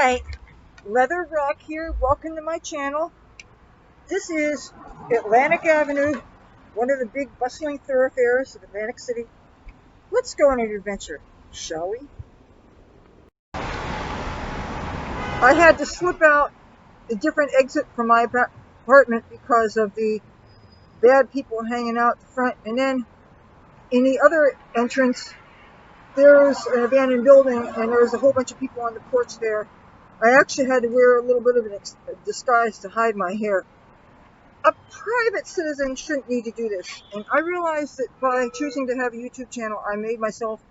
Alright, Leathur Rokk here. Welcome to my channel. This is Atlantic Avenue, one of the big bustling thoroughfares of Atlantic City. Let's go on an adventure, shall we? I had to slip out a different exit from my apartment because of the bad people hanging out the front, and then in the other entrance there's an abandoned building and there's a whole bunch of people on the porch there. I actually had to wear a little bit of a disguise to hide my hair. A private citizen shouldn't need to do this, and I realized that by choosing to have a YouTube channel I made myself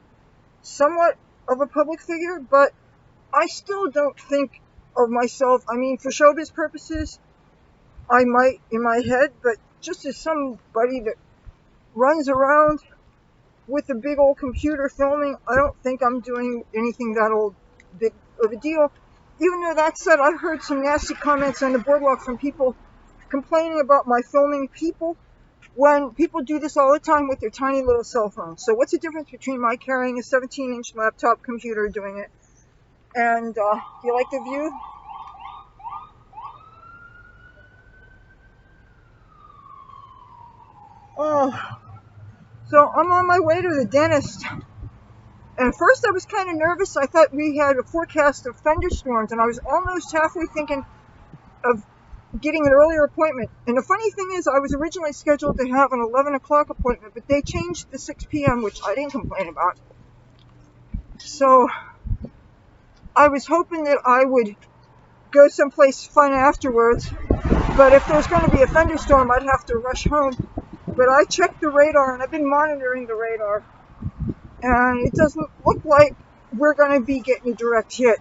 somewhat of a public figure, but I still don't think of myself, I mean, for showbiz purposes I might in my head, but just as somebody that runs around with a big old computer filming, I don't think I'm doing anything that big of a deal. Even though that said, I've heard some nasty comments on the boardwalk from people complaining about my filming people when people do this all the time with their tiny little cell phones. So what's the difference between my carrying a 17-inch laptop computer doing it and, do you like the view? Oh. So I'm on my way to the dentist, and at first I was kind of nervous. I thought we had a forecast of thunderstorms, and I was almost halfway thinking of getting an earlier appointment. And the funny thing is, I was originally scheduled to have an 11 o'clock appointment, but they changed to 6 p.m., which I didn't complain about. So I was hoping that I would go someplace fun afterwards, but if there's going to be a thunderstorm, I'd have to rush home. But I checked the radar, and I've been monitoring the radar, and it doesn't look like we're going to be getting a direct hit.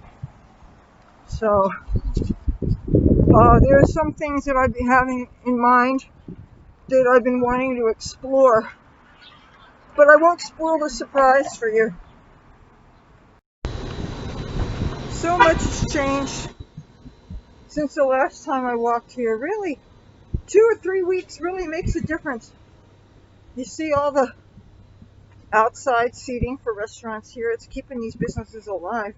So there are some things that I've been having in mind that I've been wanting to explore, but I won't spoil the surprise for you. So much has changed since the last time I walked here. Really, 2 or 3 weeks really makes a difference. You see all the outside seating for restaurants here. It's keeping these businesses alive.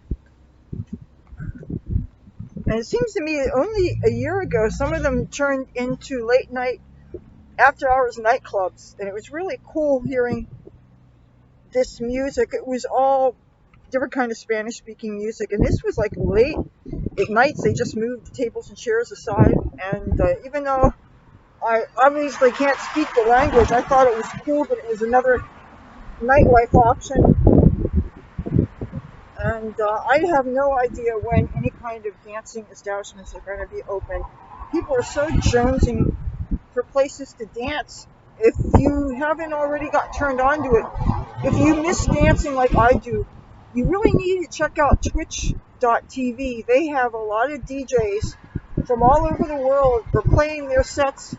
And it seems to me that only a year ago, some of them turned into late night, after hours nightclubs. And it was really cool hearing this music. It was all different kind of Spanish speaking music. And this was like late at nights. They just moved the tables and chairs aside. And even though I obviously can't speak the language, I thought it was cool that it was another nightlife option. And I have no idea when any kind of dancing establishments are going to be open. People are so jonesing for places to dance. If you haven't already got turned on to it, if you miss dancing like I do, you really need to check out twitch.tv. They have a lot of DJs from all over the world. They're playing their sets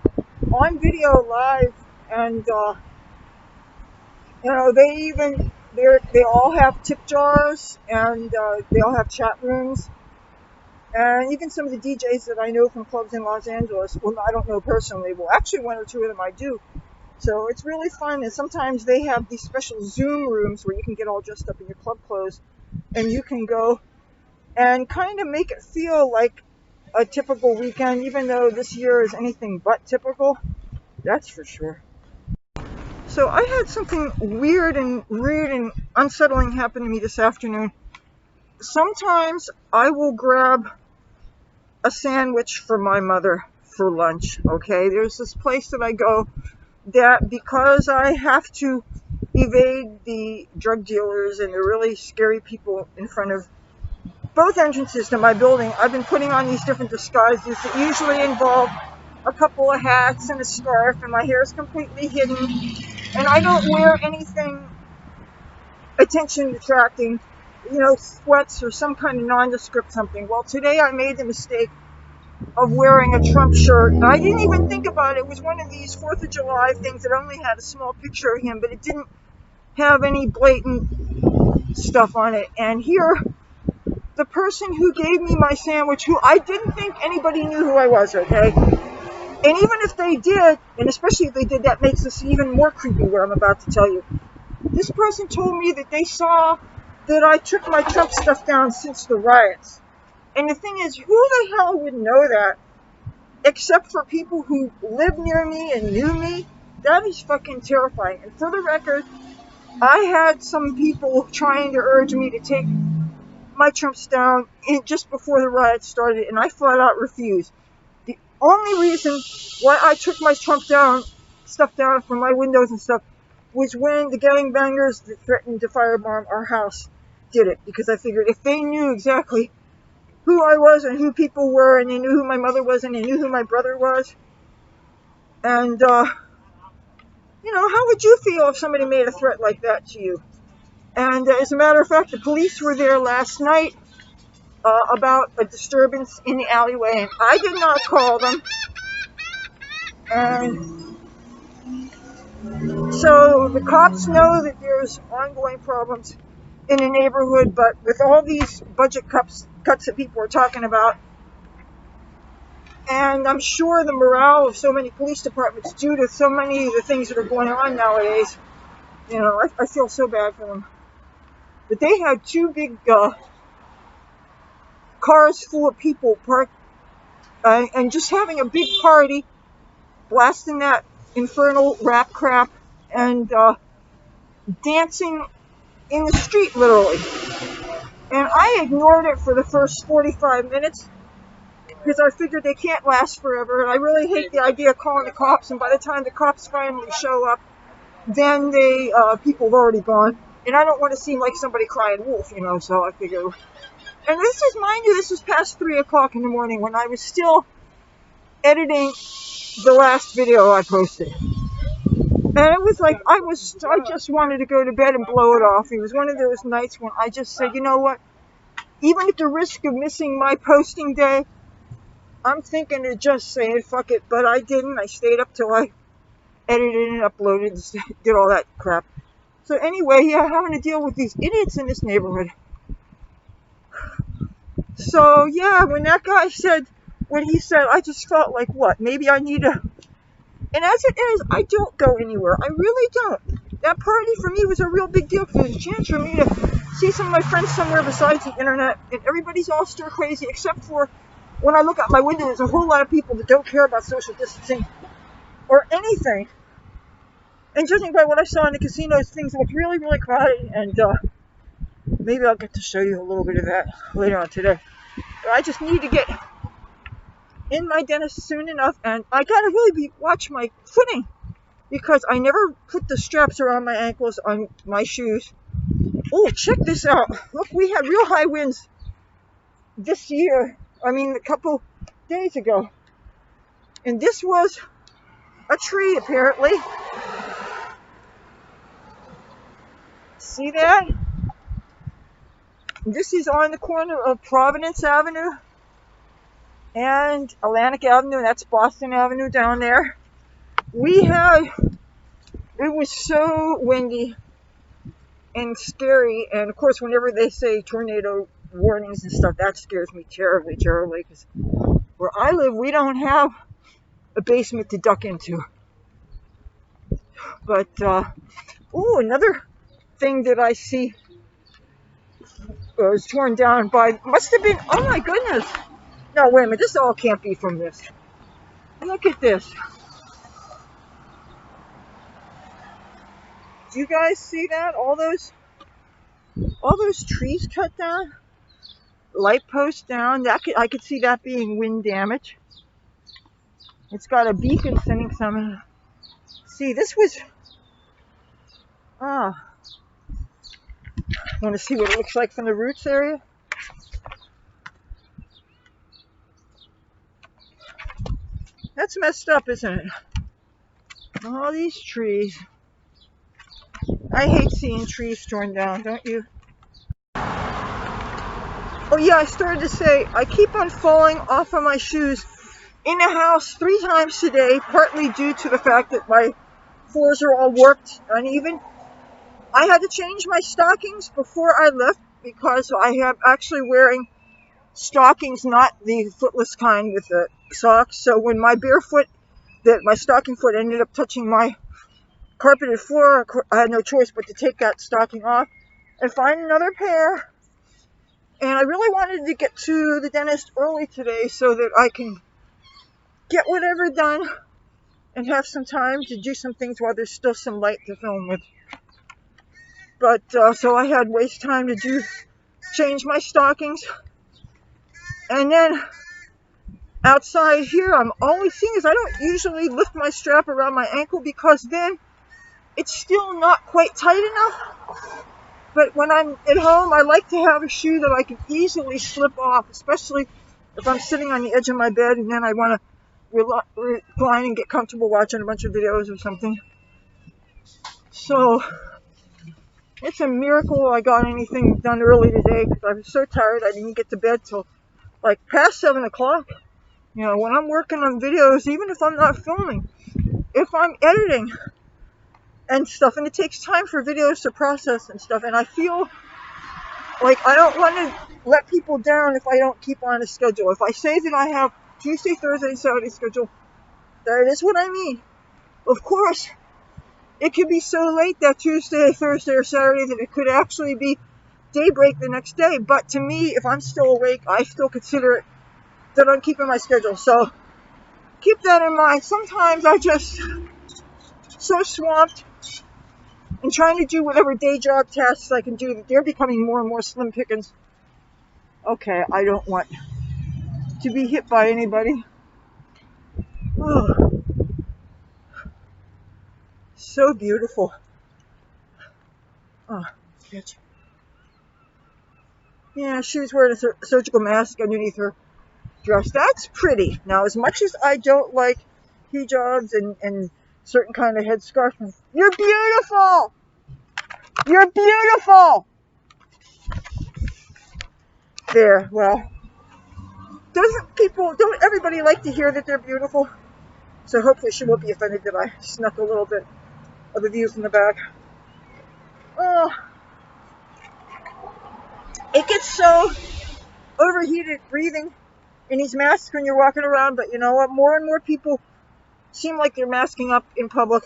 on video live, and you know, they all have tip jars, and they all have chat rooms, and even some of the DJs that I know from clubs in Los Angeles, well, I don't know personally, well, actually 1 or 2 of them I do, so it's really fun. And sometimes they have these special Zoom rooms where you can get all dressed up in your club clothes, and you can go and kind of make it feel like a typical weekend, even though this year is anything but typical, that's for sure. So I had something weird and rude and unsettling happen to me this afternoon. Sometimes I will grab a sandwich for my mother for lunch, okay? There's this place that I go that, because I have to evade the drug dealers and the really scary people in front of both entrances to my building, I've been putting on these different disguises that usually involve a couple of hats and a scarf, and my hair is completely hidden, and I don't wear anything attention attracting, you know, sweats or some kind of nondescript something. Well, today I made the mistake of wearing a Trump shirt, and I didn't even think about it. It was one of these 4th of July things that only had a small picture of him, but it didn't have any blatant stuff on it. And here, the person who gave me my sandwich, who I didn't think anybody knew who I was, okay? And even if they did, and especially if they did, that makes this even more creepy, what I'm about to tell you. This person told me that they saw that I took my Trump stuff down since the riots. And the thing is, who the hell would know that? Except for people who live near me and knew me. That is fucking terrifying. And for the record, I had some people trying to urge me to take my Trumps down just before the riot started, and I flat out refused. The only reason why I took my stuff down from my windows and stuff, was when the gangbangers that threatened to firebomb our house did it. Because I figured if they knew exactly who I was and who people were, and they knew who my mother was, and they knew who my brother was, and, how would you feel if somebody made a threat like that to you? And as a matter of fact, the police were there last night about a disturbance in the alleyway, and I did not call them. And so the cops know that there's ongoing problems in the neighborhood, but with all these budget cuts that people are talking about, and I'm sure the morale of so many police departments due to so many of the things that are going on nowadays, I feel so bad for them. But they had two big cars full of people parked, and just having a big party, blasting that infernal rap crap, and dancing in the street, literally. And I ignored it for the first 45 minutes, because I figured they can't last forever, and I really hate the idea of calling the cops, and by the time the cops finally show up, then people have already gone. And I don't want to seem like somebody crying wolf, so I figure. And mind you, this was past 3 o'clock in the morning when I was still editing the last video I posted. And it was like, I just wanted to go to bed and blow it off. It was one of those nights when I just said, you know what? Even at the risk of missing my posting day, I'm thinking of just saying fuck it. But I didn't. I stayed up till I edited and uploaded and did all that crap. So anyway, having to deal with these idiots in this neighborhood. So yeah, when that guy said what he said, I just felt like, what? Maybe I need to. And as it is, I don't go anywhere. I really don't. That party for me was a real big deal because it was a chance for me to see some of my friends somewhere besides the internet. And everybody's all stir crazy, except for when I look out my window, there's a whole lot of people that don't care about social distancing or anything. And judging by what I saw in the casinos, things look really, really crowded. And maybe I'll get to show you a little bit of that later on today. But I just need to get in my dentist soon enough, and I gotta really watch my footing, because I never put the straps around my ankles on my shoes. Oh, check this out. Look, we had real high winds this year. A couple days ago. And this was a tree, apparently. See that? This is on the corner of Providence Avenue and Atlantic Avenue. That's Boston Avenue down there. It was so windy and scary. And of course, whenever they say tornado warnings and stuff, that scares me terribly, terribly. Because where I live, we don't have a basement to duck into. But, another thing that I see was torn down by, must have been, oh my goodness. No, wait a minute, this all can't be from this. Look at this. Do you guys see that? All those trees cut down, light posts down. I could see that being wind damage. It's got a beacon sending some. See, this was. Want to see what it looks like from the roots area? That's messed up, isn't it? All these trees. I hate seeing trees torn down, don't you? Oh yeah, I started to say, I keep on falling off of my shoes in the house 3 times today, partly due to the fact that my floors are all warped, uneven. I had to change my stockings before I left because I am actually wearing stockings, not the footless kind with the socks. So when my my stocking foot ended up touching my carpeted floor, I had no choice but to take that stocking off and find another pair. And I really wanted to get to the dentist early today so that I can get whatever done and have some time to do some things while there's still some light to film with. But so I had waste time to change my stockings. And then outside here, I'm always seeing is I don't usually lift my strap around my ankle because then it's still not quite tight enough. But when I'm at home, I like to have a shoe that I can easily slip off, especially if I'm sitting on the edge of my bed and then I want to recline and get comfortable watching a bunch of videos or something. So it's a miracle I got anything done early today because I was so tired I didn't get to bed till like past 7 o'clock. You know, when I'm working on videos, even if I'm not filming, if I'm editing and stuff, and it takes time for videos to process and stuff, and I feel like I don't want to let people down if I don't keep on a schedule. If I say that I have Tuesday, Thursday, Saturday schedule, that is what I mean. Of course, it could be so late that Tuesday, Thursday, or Saturday that it could actually be daybreak the next day. But to me, if I'm still awake, I still consider it that I'm keeping my schedule. So keep that in mind. Sometimes I just so swamped and trying to do whatever day job tasks I can do that they're becoming more and more slim pickings. Okay, I don't want to be hit by anybody. Oh, so beautiful. Oh, bitch. Yeah, she was wearing a surgical mask underneath her dress. That's pretty. Now, as much as I don't like hijabs and certain kind of headscarf, you're beautiful! You're beautiful! There, well, don't everybody like to hear that they're beautiful? So hopefully she won't be offended that I snuck a little bit of the view from the back. Oh, it gets so overheated breathing in these masks when you're walking around, but you know what? More and more people seem like they're masking up in public.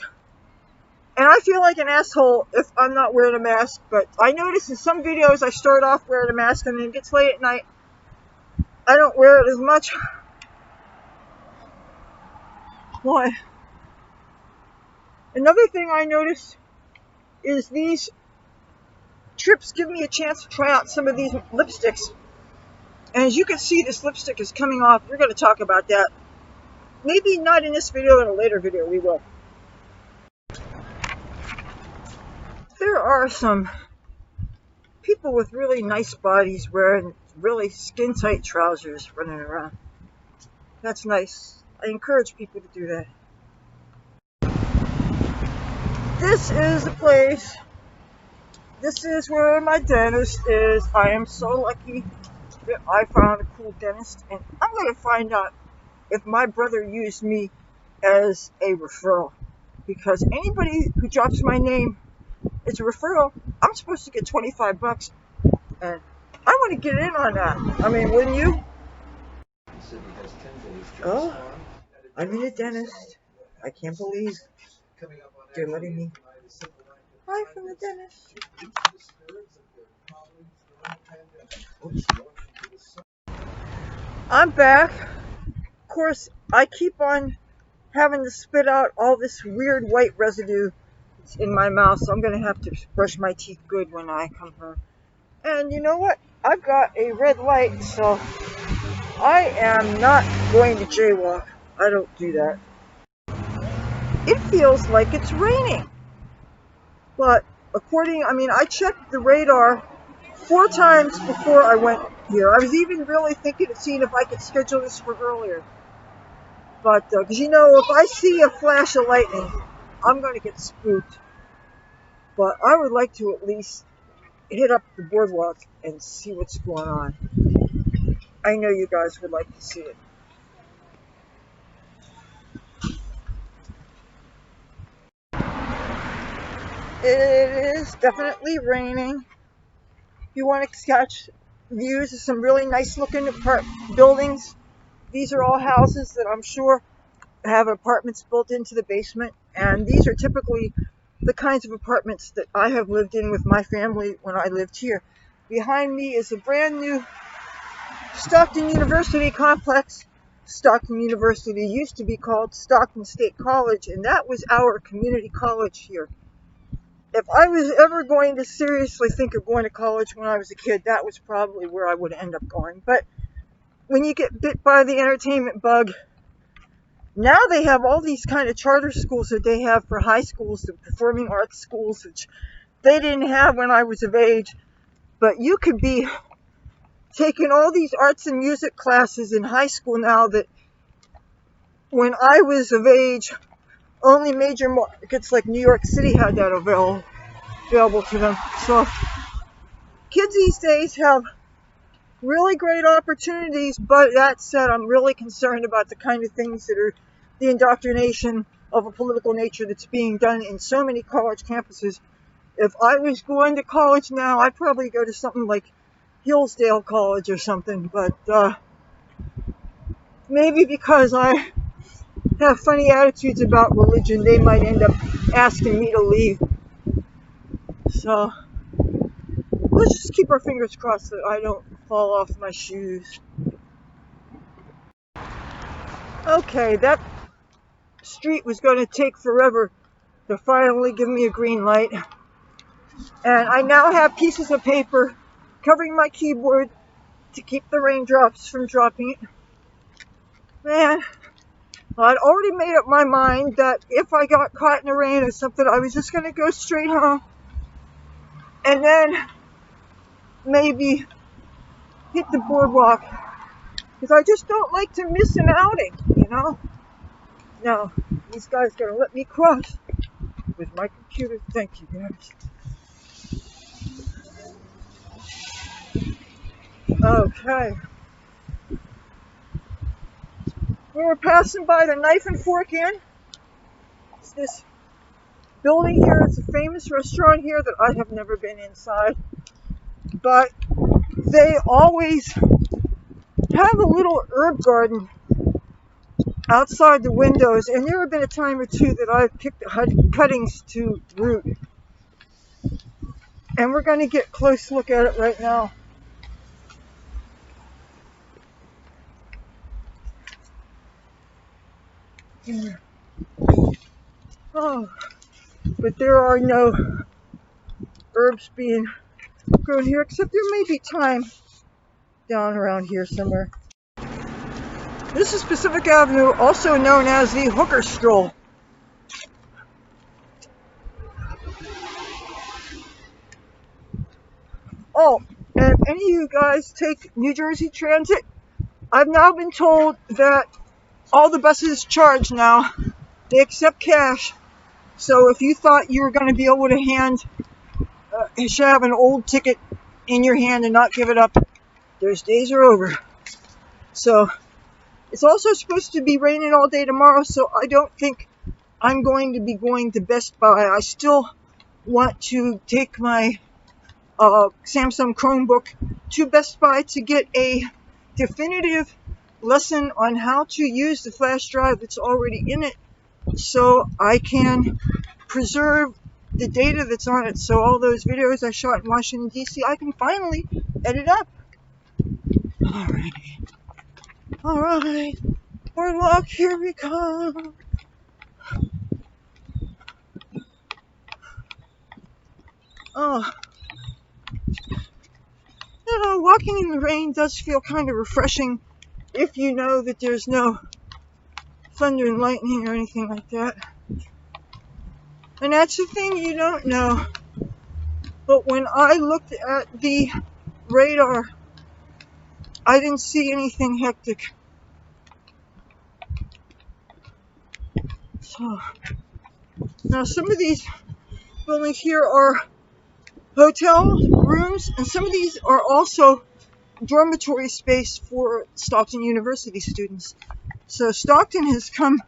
And I feel like an asshole if I'm not wearing a mask, but I notice in some videos I start off wearing a mask and then it gets late at night, I don't wear it as much. Why? Another thing I noticed is these trips give me a chance to try out some of these lipsticks. And as you can see, this lipstick is coming off. We're going to talk about that. Maybe not in this video, in a later video we will. There are some people with really nice bodies wearing really skin-tight trousers running around. That's nice. I encourage people to do that. This is the place. This is where my dentist is. I am so lucky that I found a cool dentist, and I'm going to find out if my brother used me as a referral, because anybody who drops my name as a referral, I'm supposed to get $25, and I want to get in on that. I mean, wouldn't you? Oh, I'm in a dentist. I can't believe they're letting me. Hi from the dentist. Oops. I'm back. Of course, I keep on having to spit out all this weird white residue in my mouth, so I'm going to have to brush my teeth good when I come home. And you know what? I've got a red light, so I am not going to jaywalk. I don't do that. It feels like it's raining. But I checked the radar 4 times before I went here. I was even really thinking of seeing if I could schedule this for earlier. But, because if I see a flash of lightning, I'm going to get spooked. But I would like to at least hit up the boardwalk and see what's going on. I know you guys would like to see it. It is definitely raining. If you want to catch views of some really nice looking buildings, these are all houses that I'm sure have apartments built into the basement, and these are typically the kinds of apartments that I have lived in with my family when I lived here. Behind me is a brand new Stockton University complex. Stockton University used to be called Stockton State College, and that was our community college here. If I was ever going to seriously think of going to college when I was a kid, that was probably where I would end up going. But when you get bit by the entertainment bug, now they have all these kind of charter schools that they have for high schools, the performing arts schools, which they didn't have when I was of age. But you could be taking all these arts and music classes in high school now that when I was of age, only major markets like New York City had that available to them. So kids these days have really great opportunities, but that said, I'm really concerned about the kind of things that are the indoctrination of a political nature that's being done in so many college campuses. If I was going to college now, I'd probably go to something like Hillsdale College or something, but maybe because I have funny attitudes about religion, they might end up asking me to leave. So let's just keep our fingers crossed that I don't fall off my shoes. Okay, that street was going to take forever to finally give me a green light. And I now have pieces of paper covering my keyboard to keep the raindrops from dropping it. Man, I'd already made up my mind that if I got caught in the rain or something, I was just going to go straight home. And then maybe hit the boardwalk. Because I just don't like to miss an outing, you know? Now, these guys are going to let me cross with my computer. Thank you, guys. Okay. We were passing by the Knife and Fork Inn. It's this building here. It's a famous restaurant here that I have never been inside. But they always have a little herb garden outside the windows. And there have been a time or two that I've picked cuttings to root. And we're going to get a close look at it right now. Oh, but there are no herbs being grown here, except there may be thyme down around here somewhere. This is Pacific Avenue, also known as the Hooker Stroll. Oh, and if any of you guys take New Jersey Transit, I've now been told that all the buses charge now. They accept cash. So if you thought you were going to be able to shove an old ticket in your hand and not give it up, those days are over. So it's also supposed to be raining all day tomorrow, so I don't think I'm going to be going to Best Buy. I still want to take my Samsung Chromebook to Best Buy to get a definitive lesson on how to use the flash drive that's already in it, so I can preserve the data that's on it, so all those videos I shot in Washington, D.C., I can finally edit up. Alright, boardwalk, here we come. Oh, you know, walking in the rain does feel kind of refreshing if you know that there's no thunder and lightning or anything like that. And that's the thing you don't know. But when I looked at the radar, I didn't see anything hectic. So, now some of these buildings here are hotel rooms, and some of these are also dormitory space for Stockton University students. So Stockton has come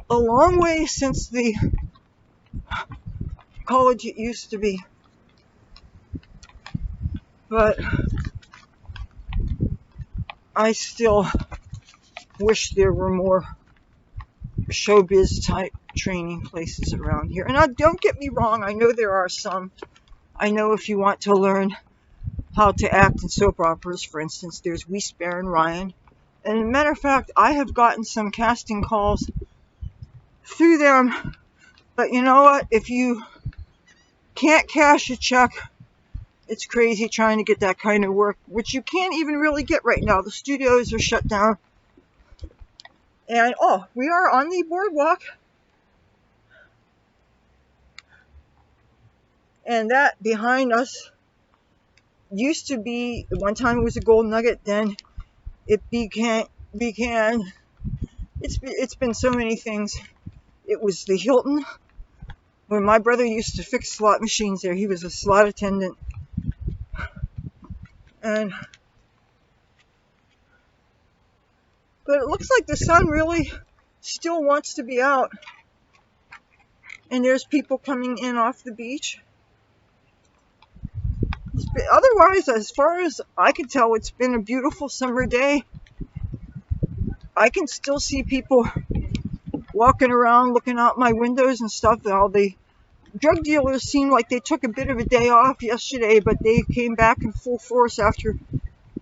a long way since the college it used to be. But I still wish there were more showbiz type training places around here. And don't get me wrong, I know there are some. I know if you want to learn how to act in soap operas. For instance, there's Bear and Ryan. And as a matter of fact, I have gotten some casting calls through them. But you know what? If you can't cash a check, it's crazy trying to get that kind of work, which you can't even really get right now. The studios are shut down. And oh, we are on the boardwalk. And that behind us used to be, one time it was a gold nugget, then it began it's been so many things. It was the Hilton. When my brother used to fix slot machines there, he was a slot attendant. But it looks like the sun really still wants to be out. And there's people coming in off the beach. Otherwise, as far as I can tell, it's been a beautiful summer day. I can still see people walking around, looking out my windows and stuff. All the drug dealers seemed like they took a bit of a day off yesterday, but they came back in full force after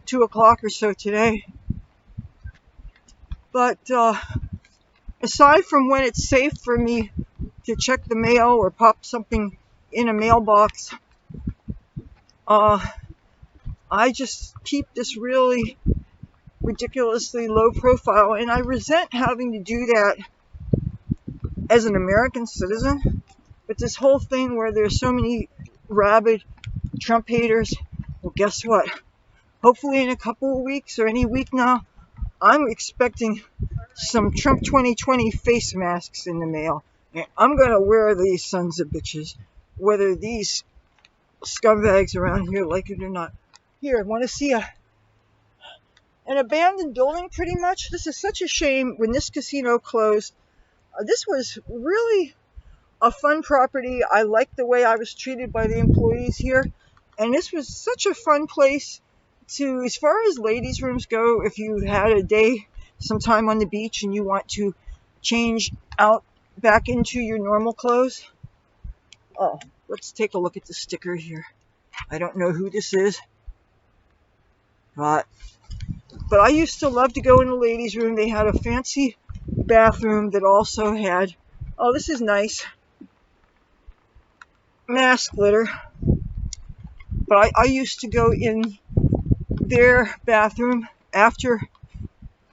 2 o'clock or so today. But aside from when it's safe for me to check the mail or pop something in a mailbox, I just keep this really ridiculously low profile, and I resent having to do that as an American citizen. But this whole thing where there's so many rabid Trump haters, well, guess what? Hopefully in a couple of weeks or any week now, I'm expecting some Trump 2020 face masks in the mail. And I'm going to wear these sons of bitches, whether these scumbags around here like it or not. Here, I want to see an abandoned building pretty much. This is such a shame when this casino closed. This was really a fun property. I liked the way I was treated by the employees here. And this was such a fun place to, as far as ladies' rooms go, if you had a day, sometime on the beach and you want to change out back into your normal clothes. Oh, let's take a look at the sticker here. I don't know who this is. But I used to love to go in the ladies' room. They had a fancy bathroom that also had, oh, this is nice, mask litter. But I used to go in their bathroom after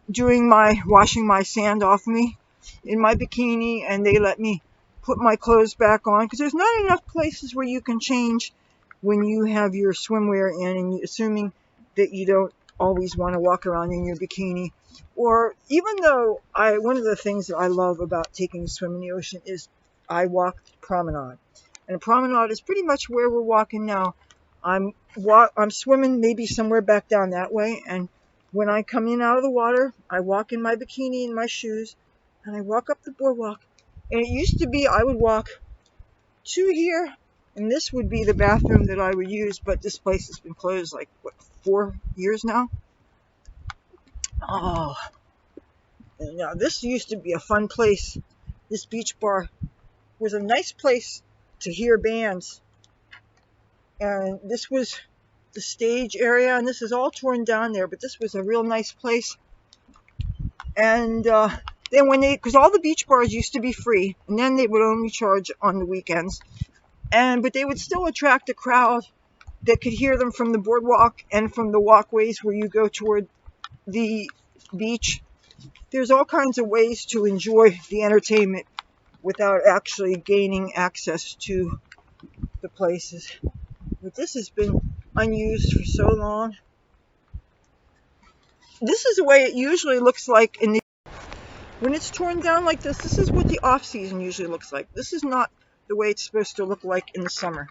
washing my sand off me in my bikini, and they let me put my clothes back on, because there's not enough places where you can change when you have your swimwear in, and assuming that you don't always want to walk around in your bikini. Or even though one of the things that I love about taking a swim in the ocean is I walk promenade. And a promenade is pretty much where we're walking now. I'm swimming maybe somewhere back down that way, and when I come in out of the water, I walk in my bikini and my shoes, and I walk up the boardwalk. And it used to be I would walk to here, and this would be the bathroom that I would use, but this place has been closed like, 4 years now? Oh, and now this used to be a fun place. This beach bar was a nice place to hear bands. And this was the stage area, and this is all torn down there, but this was a real nice place. And then because all the beach bars used to be free, and then they would only charge on the weekends, but they would still attract a crowd that could hear them from the boardwalk and from the walkways where you go toward the beach. There's all kinds of ways to enjoy the entertainment without actually gaining access to the places. But this has been unused for so long. This is the way it usually looks like when it's torn down like this. This is what the off season usually looks like. This is not the way it's supposed to look like in the summer.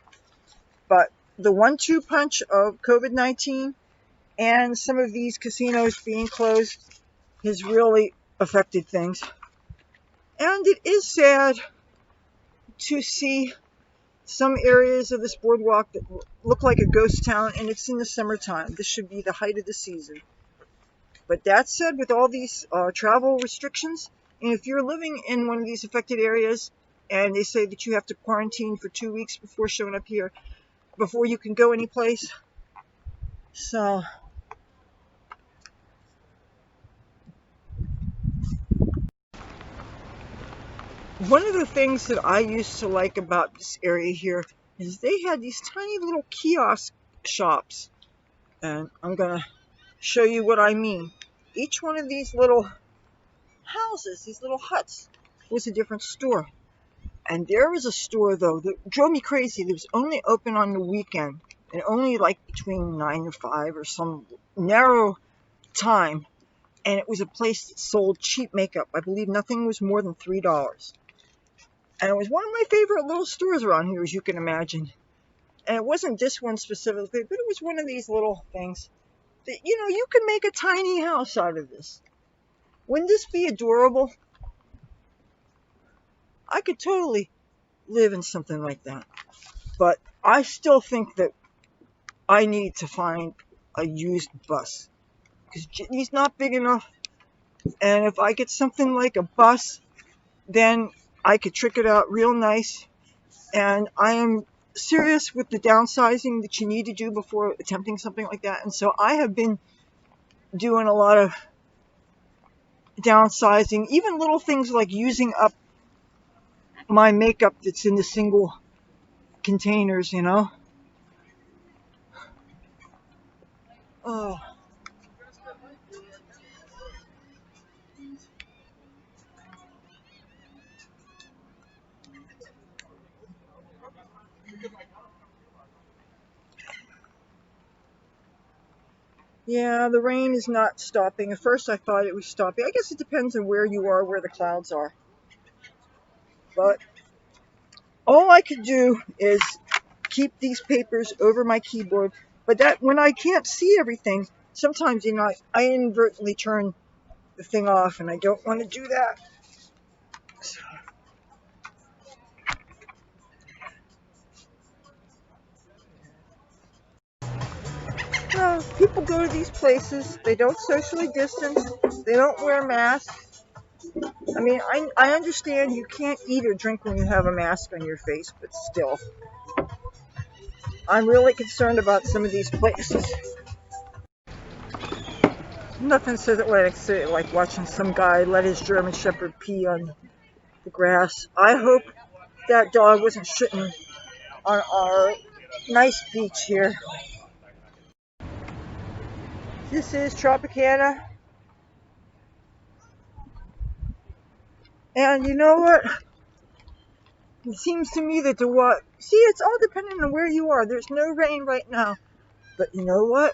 But the 1-2 punch of COVID-19 and some of these casinos being closed has really affected things. And it is sad to see some areas of this boardwalk that look like a ghost town, and it's in the summertime. This should be the height of the season. But that said, with all these travel restrictions, and if you're living in one of these affected areas and they say that you have to quarantine for 2 weeks before showing up here, before you can go anyplace, So one of the things that I used to like about this area here is they had these tiny little kiosk shops. And I'm going to show you what I mean. Each one of these little houses, these little huts, was a different store. And there was a store, though, that drove me crazy. That was only open on the weekend and only like between 9 and 5 or some narrow time. And it was a place that sold cheap makeup. I believe nothing was more than $3. And it was one of my favorite little stores around here, as you can imagine. And it wasn't this one specifically, but it was one of these little things that, you can make a tiny house out of this. Wouldn't this be adorable? I could totally live in something like that. But I still think that I need to find a used bus. Because Jitney's not big enough. And if I get something like a bus, then I could trick it out real nice. And I am serious with the downsizing that you need to do before attempting something like that. And so I have been doing a lot of downsizing, even little things like using up my makeup that's in the single containers, Oh. Yeah, the rain is not stopping. At first I thought it was stopping. I guess it depends on where you are, where the clouds are. But all I could do is keep these papers over my keyboard. But that when I can't see everything, sometimes, I inadvertently turn the thing off, and I don't want to do that. So, people go to these places. They don't socially distance. They don't wear masks. I mean, I understand you can't eat or drink when you have a mask on your face, but still. I'm really concerned about some of these places. Nothing says it like watching some guy let his German Shepherd pee on the grass. I hope that dog wasn't shitting on our nice beach here. This is Tropicana. And you know what? It seems to me that see, it's all dependent on where you are. There's no rain right now. But you know what?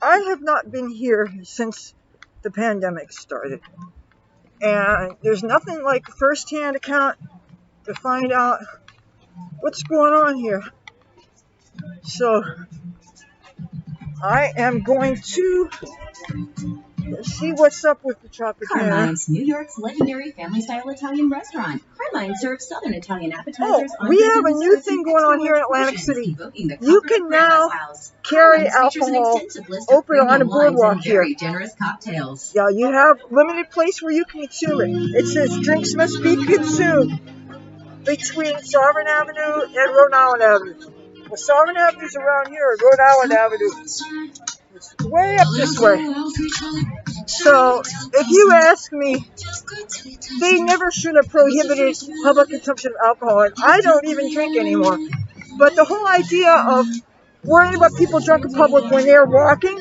I have not been here since the pandemic started. And there's nothing like a first-hand account to find out what's going on here. So I am going to see what's up with the Tropicana. Carmine's, New York's legendary family-style Italian restaurant. Carmine serves Southern Italian appetizers. We have a new thing going on here in Atlantic City. You can now carry alcohol open on a boardwalk here. Generous cocktails. Yeah, you have limited place where you can consume it. It says drinks must be consumed between Sovereign Avenue and Rhode Island Avenue. Well, Sovereign Avenue's around here, and Rhode Island Avenue is way up this way. So, if you ask me, they never should have prohibited public consumption of alcohol, and I don't even drink anymore. But the whole idea of worrying about people drunk in public when they're walking,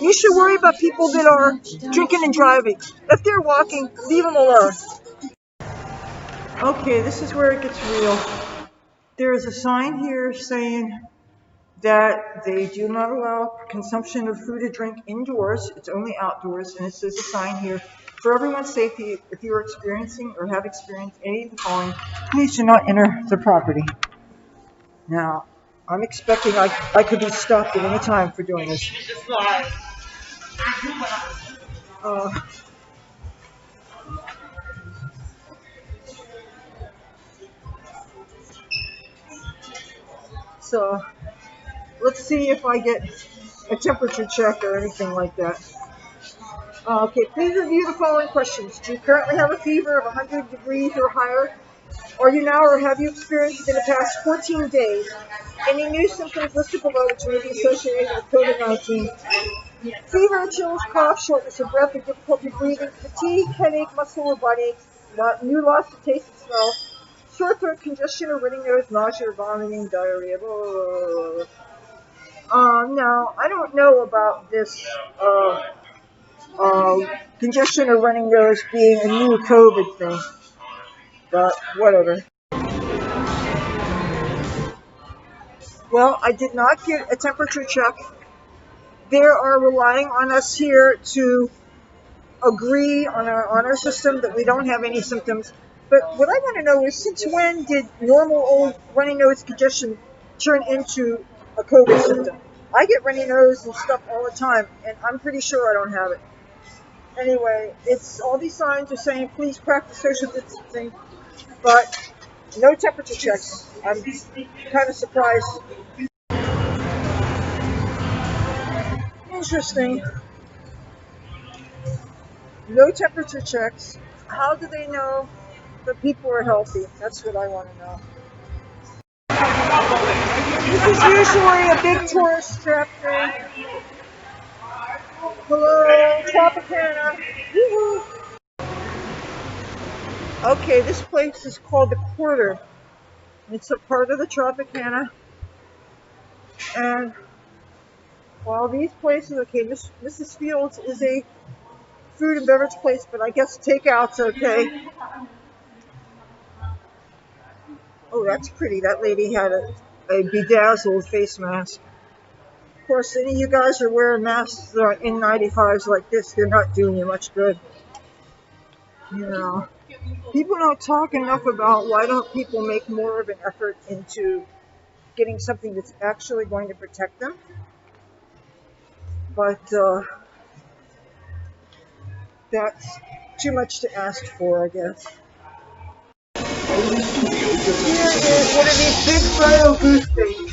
you should worry about people that are drinking and driving. If they're walking, leave them alone. Okay, this is where it gets real. There is a sign here saying that they do not allow consumption of food or drink indoors. It's only outdoors, and it says a sign here, for everyone's safety, if you are experiencing or have experienced any of the following, please do not enter the property. Now, I'm expecting I could be stopped at any time for doing this. So, let's see if I get a temperature check or anything like that. Okay, please review the following questions. Do you currently have a fever of 100 degrees or higher? Are you now or have you experienced within the past 14 days any new symptoms listed below which may be associated with COVID-19? Fever, chills, cough, shortness of breath, or difficulty breathing, fatigue, headache, muscle or body aches, new loss of taste and smell, sore throat, congestion or running nose, nausea or vomiting, diarrhea. Blah, blah, blah. Now, I don't know about this congestion or running nose being a new COVID thing, but whatever. Well, I did not get a temperature check. They are relying on us here to agree on our system that we don't have any symptoms. But what I want to know is, since when did normal old runny nose congestion turn into a COVID symptom? I get runny nose and stuff all the time, and I'm pretty sure I don't have it. Anyway, it's all these signs are saying please practice social distancing, but no temperature checks. I'm kind of surprised. Interesting. No temperature checks. How do they know that people are healthy? That's what I want to know. This is usually a big tourist trap thing. Hello, Tropicana. Woo-hoo. Okay, this place is called the Quarter. It's a part of the Tropicana. And while these places, okay, Mrs. Fields is a food and beverage place, but I guess takeout's okay. Oh, that's pretty. That lady had a bedazzled face mask. Of course, any of you guys are wearing masks that are N95s like this, they're not doing you much good. You know, people don't talk enough about why don't people make more of an effort into getting something that's actually going to protect them. But that's too much to ask for, I guess. Here is one of these big Froyo booth things.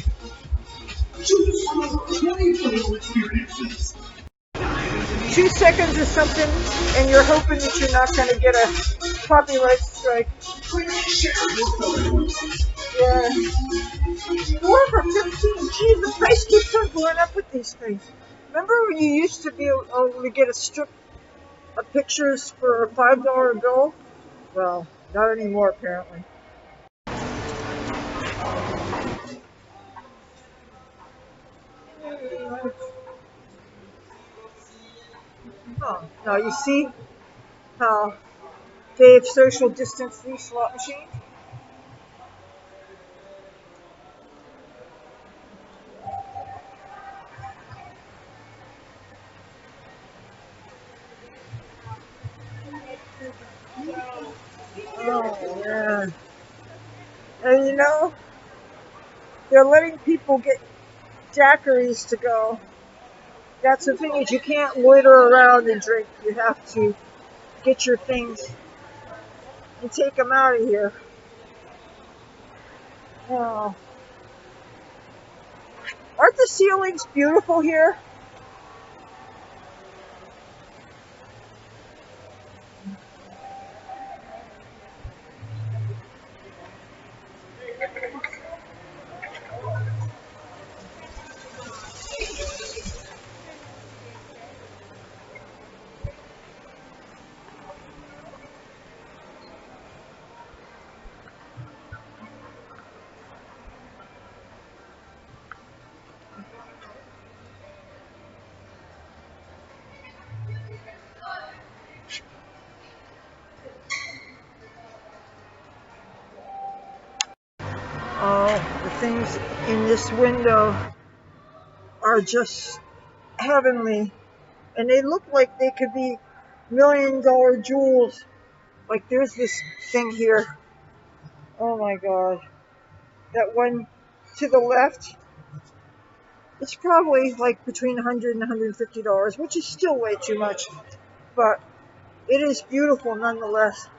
2 seconds or something, and you're hoping that you're not going to get a copyright strike. Yeah. 4 for 15. Gee, the price keeps on going up with these things. Remember when you used to be able to get a strip of pictures for a $5 bill? Well, not anymore, apparently. Oh, now you see how they've social distanced these slot machines? Oh, yeah. And you know, they're letting people get daiquiris to go. That's the thing, is you can't loiter around and drink. You have to get your things and take them out of here. Oh. Aren't the ceilings beautiful here? Oh, the things in this window are just heavenly. And they look like they could be $1,000,000 jewels. Like there's this thing here. Oh my God. That one to the left, it's probably like between $100 and $150, which is still way too much. But it is beautiful nonetheless.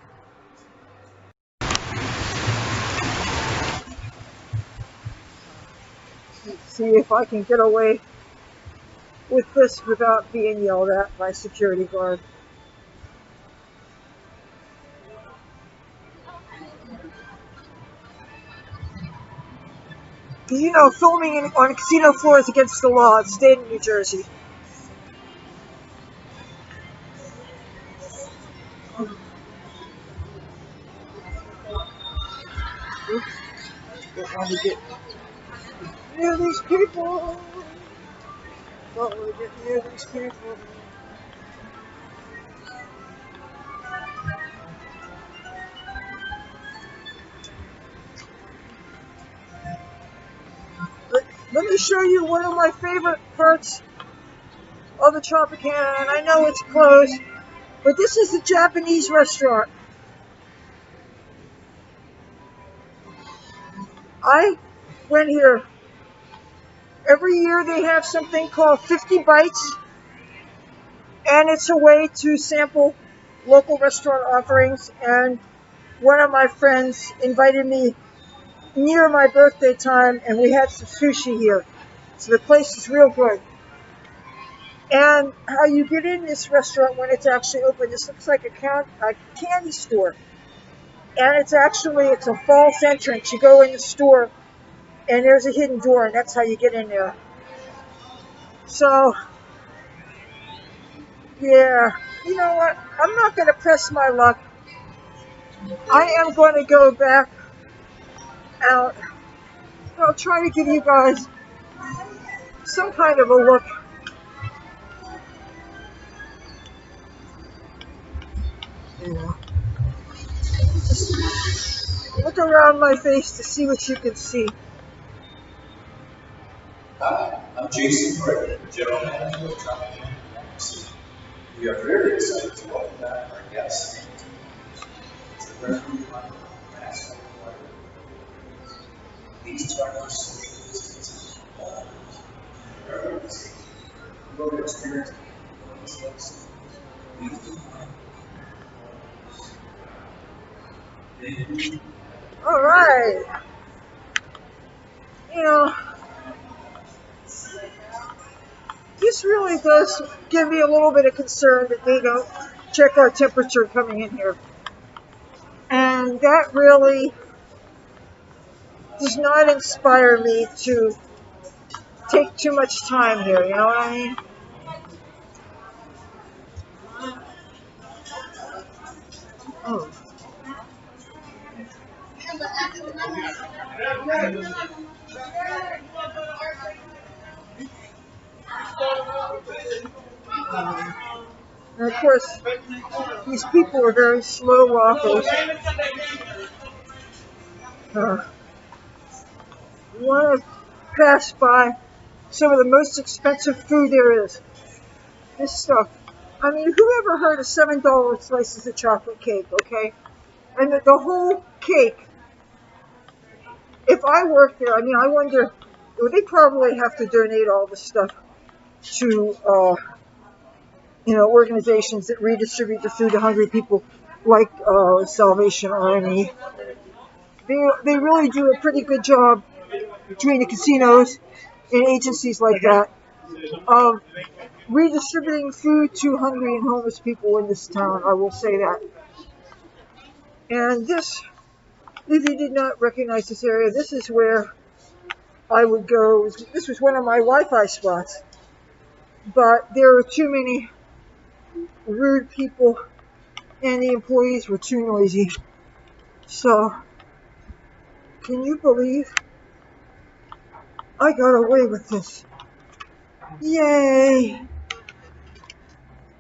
Let's see if I can get away with this without being yelled at by security guard. You know, filming on casino floors against the law. It stayed in New Jersey. Oops, don't want to get near these people. Don't want to get near these people. Let me show you one of my favorite parts of the Tropicana, and I know it's closed, but this is a Japanese restaurant. I went here. Every year they have something called 50 Bites, and it's a way to sample local restaurant offerings. And one of my friends invited me near my birthday time, and we had some sushi here. So the place is real good. And how you get in this restaurant when it's actually open, this looks like a candy store. And it's a false entrance. You go in the store, and there's a hidden door, and that's how you get in there. So, yeah, you know what? I'm not going to press my luck. I am going to go back out. I'll try to give you guys some kind of a look. Yeah. Look around my face to see what you can see. Hi, I'm Jason Gray, General Manager of Tropicana Hotel Casino. We are very excited to welcome back our guests. It's a very massive These are our social distancing Your experience All right. You know, this really does give me a little bit of concern that they don't check our temperature coming in here. And that really does not inspire me to take too much time here, you know what I mean? Oh. And of course, these people are very slow walkers. You want to pass by some of the most expensive food there is. This stuff. I mean, who ever heard of $7 slices of chocolate cake, okay? And the whole cake, if I worked there, I mean, I wonder, they probably have to donate all this stuff to, organizations that redistribute the food to hungry people, like Salvation Army. They really do a pretty good job between the casinos and agencies like that of redistributing food to hungry and homeless people in this town. I will say that. And this, if you did not recognize this area, this is where I would go. This was one of my Wi-Fi spots, but there were too many rude people, and the employees were too noisy. So, can you believe I got away with this? Yay!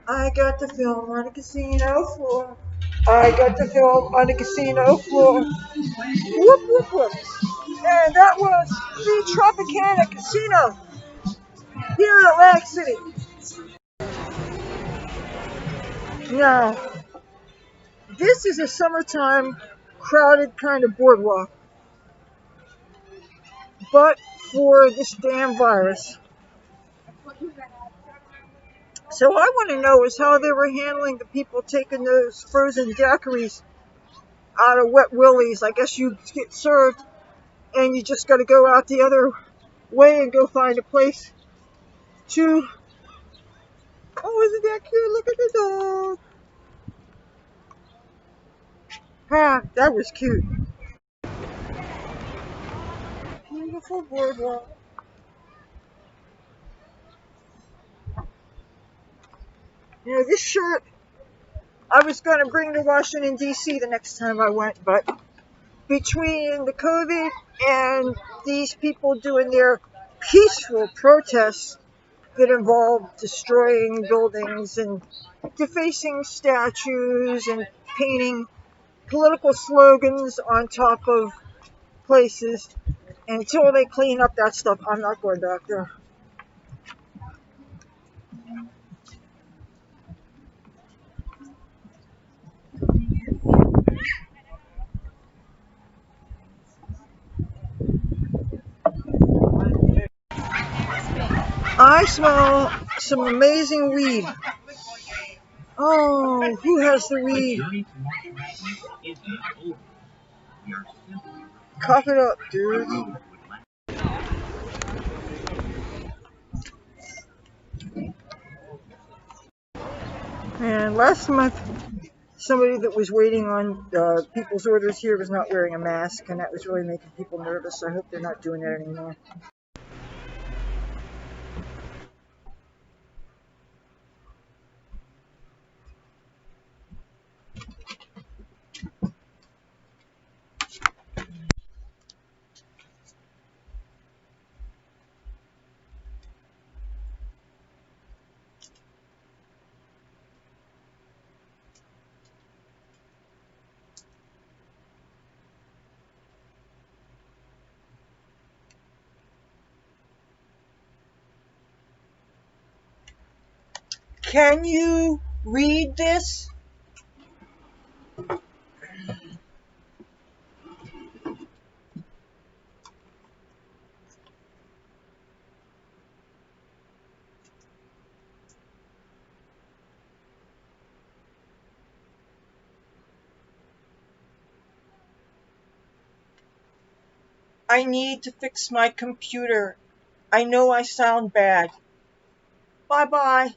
I got to film on a casino floor. I got to film on a casino floor. Whoop, whoop, whoop. And that was the Tropicana Casino here in Atlantic City. Now, this is a summertime crowded kind of boardwalk, but for this damn virus. So I want to know is how they were handling the people taking those frozen daiquiris out of Wet Willie's. I guess you get served and you just got to go out the other way and go find a place to... Oh, isn't that cute? Look at the dog. Ah, that was cute. beautiful boardwalk. You know, this shirt I was going to bring to Washington, D.C. the next time I went, but between the COVID and these people doing their peaceful protests that involve destroying buildings and defacing statues and painting political slogans on top of places, until they clean up that stuff, I'm not going back there. I smell some amazing weed. Oh, who has the weed? Cough it up, dude. And last month, somebody that was waiting on people's orders here was not wearing a mask, and that was really making people nervous. I hope they're not doing that anymore. Can you read this? I need to fix my computer. I know I sound bad. Bye-bye.